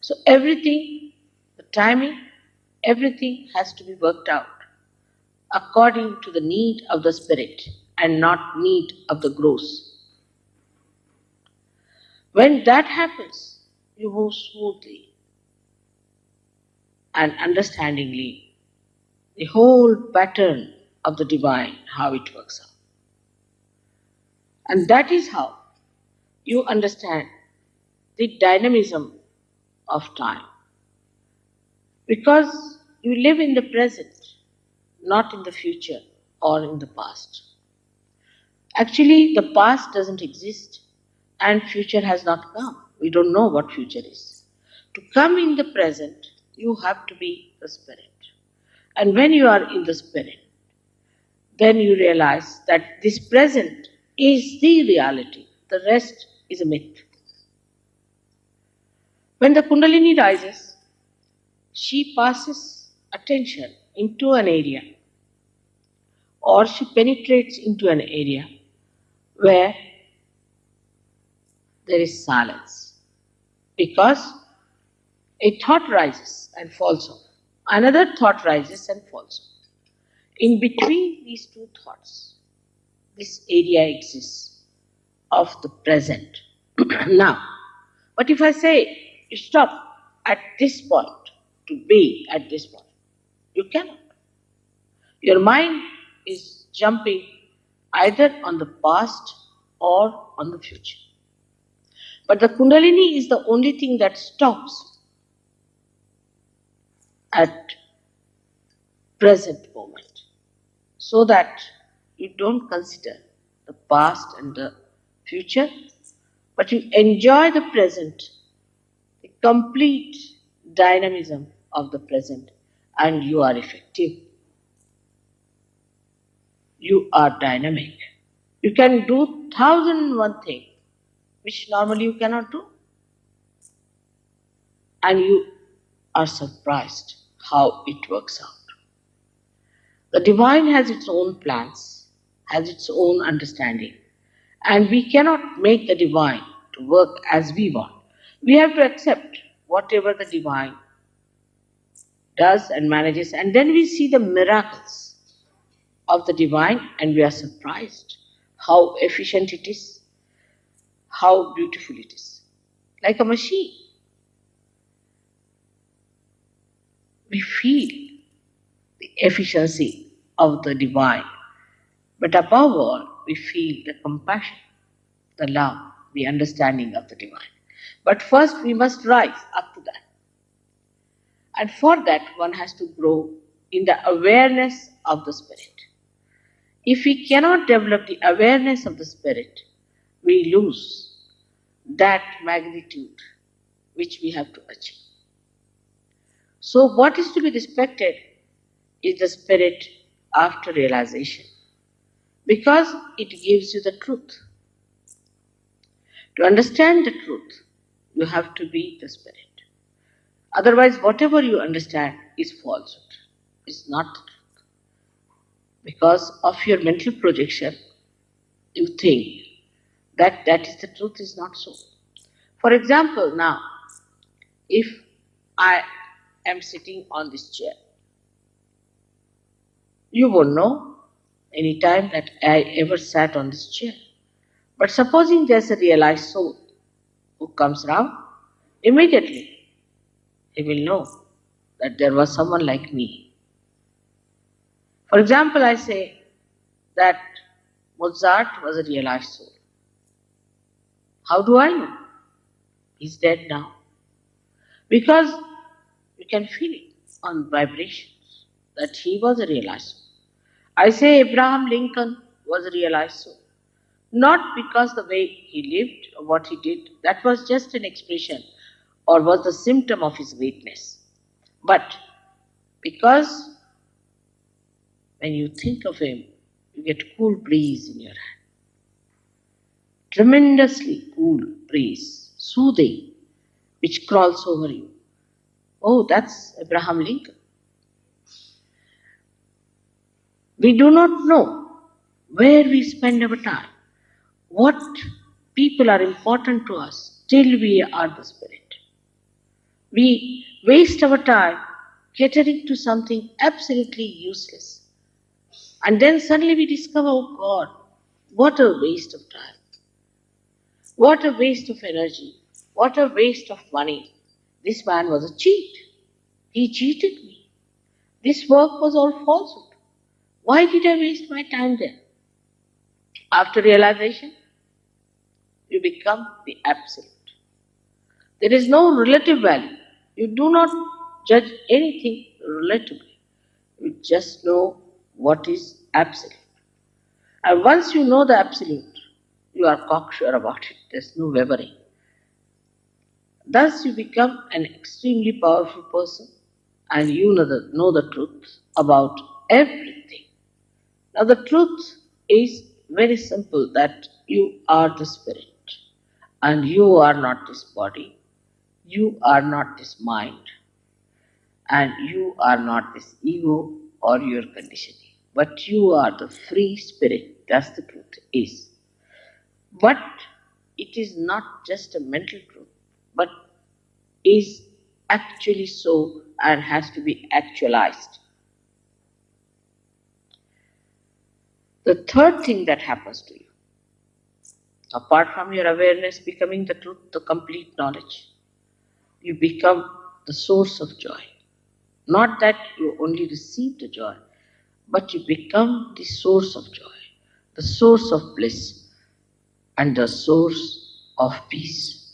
So everything, the timing, everything has to be worked out according to the need of the spirit and not need of the gross. When that happens, you move smoothly and understandingly the whole pattern of the divine, how it works out. And that is how you understand the dynamism of time. Because you live in the present, not in the future or in the past. Actually, the past doesn't exist and future has not come. We don't know what future is. To come in the present, you have to be the spirit. And when you are in the spirit, then you realize that this present is the reality. The rest is a myth. When the Kundalini rises, she passes attention into an area or she penetrates into an area where there is silence. Because a thought rises and falls off. Another thought rises and falls off. In between these two thoughts, this area exists of the present. Now, but if I say you stop at this point to be at this point, you cannot. Your mind is jumping either on the past or on the future. But the Kundalini is the only thing that stops at present moment, so that you don't consider the past and the future, but you enjoy the present, the complete dynamism of the present, and you are effective. You are dynamic. You can do 1,001 things which normally you cannot do. And you are surprised how it works out. The divine has its own plans, has its own understanding, and we cannot make the divine to work as we want. We have to accept whatever the divine does and manages, and then we see the miracles of the divine and we are surprised how efficient it is, how beautiful it is. Like a machine. We feel the efficiency of the divine, but above all, we feel the compassion, the love, the understanding of the divine. But first, we must rise up to that. And for that, one has to grow in the awareness of the spirit. If we cannot develop the awareness of the spirit, we lose that magnitude which we have to achieve. So what is to be respected is the spirit after realization, because it gives you the truth. To understand the truth, you have to be the spirit. Otherwise, whatever you understand is falsehood, is not the truth. Because of your mental projection, you think that that is the truth, is not so. For example, now, if I am sitting on this chair, you won't know any time that I ever sat on this chair. But supposing there's a realized soul who comes round, immediately he will know that there was someone like me. For example, I say that Mozart was a realized soul. How do I know? He's dead now. Because you can feel it on vibrations that he was a realized soul. I say Abraham Lincoln was a realized soul. Not because the way he lived or what he did, that was just an expression or was the symptom of his greatness. But because when you think of him, you get cool breeze in your hand. Tremendously cool breeze, soothing, which crawls over you. Oh, that's Abraham Lincoln. We do not know where we spend our time, what people are important to us, till we are the spirit. We waste our time catering to something absolutely useless. And then suddenly we discover, oh God, what a waste of time. What a waste of energy. What a waste of money. This man was a cheat. He cheated me. This work was all falsehood. Why did I waste my time there? After realization, you become the absolute. There is no relative value. You do not judge anything relatively. You just know what is absolute. And once you know the absolute, you are cocksure about it. There's no wavering. Thus you become an extremely powerful person and you know the truth about everything. Now the truth is very simple, that you are the spirit and you are not this body, you are not this mind, and you are not this ego or your conditioning, but you are the free spirit. That's the truth is. But it is not just a mental truth, but is actually so and has to be actualized. The third thing that happens to you, apart from your awareness becoming the truth, the complete knowledge, you become the source of joy. Not that you only receive the joy, but you become the source of joy, the source of bliss, and the source of peace.